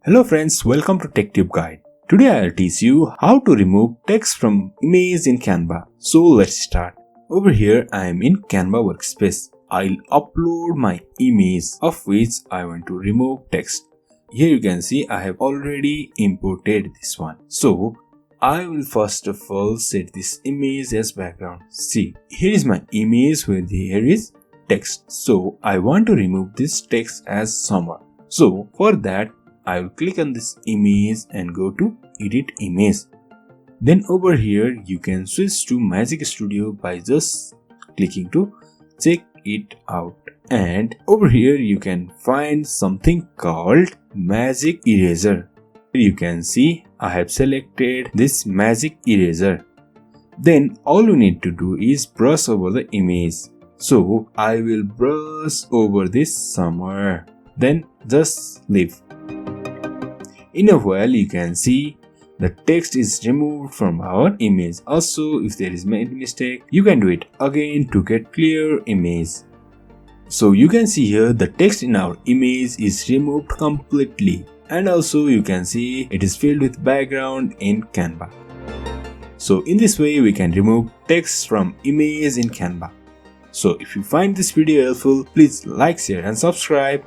Hello friends, welcome to TechTechGuide. Today I'll teach you how to remove text from image in Canva. So let's start. Over here I am in Canva workspace. I'll upload my image of which I want to remove text. Here you can see I have already imported this one. So I will first of all set this image as background. See, here is my image where there is text. So I want to remove this text as summer. So for that I will click on this image and go to edit image. Then over here you can switch to Magic Studio by just clicking to check it out. And over here you can find something called Magic Eraser. You can see I have selected this Magic Eraser. Then all you need to do is brush over the image. So I will brush over this summer. Then just leave. In a while you can see the text is removed from our image. Also, if there is any mistake, you can do it again to get clear image. So you can see here the text in our image is removed completely. And also you can see it is filled with background in Canva. So in this way we can remove text from image in Canva. So if you find this video helpful, please like, share and subscribe.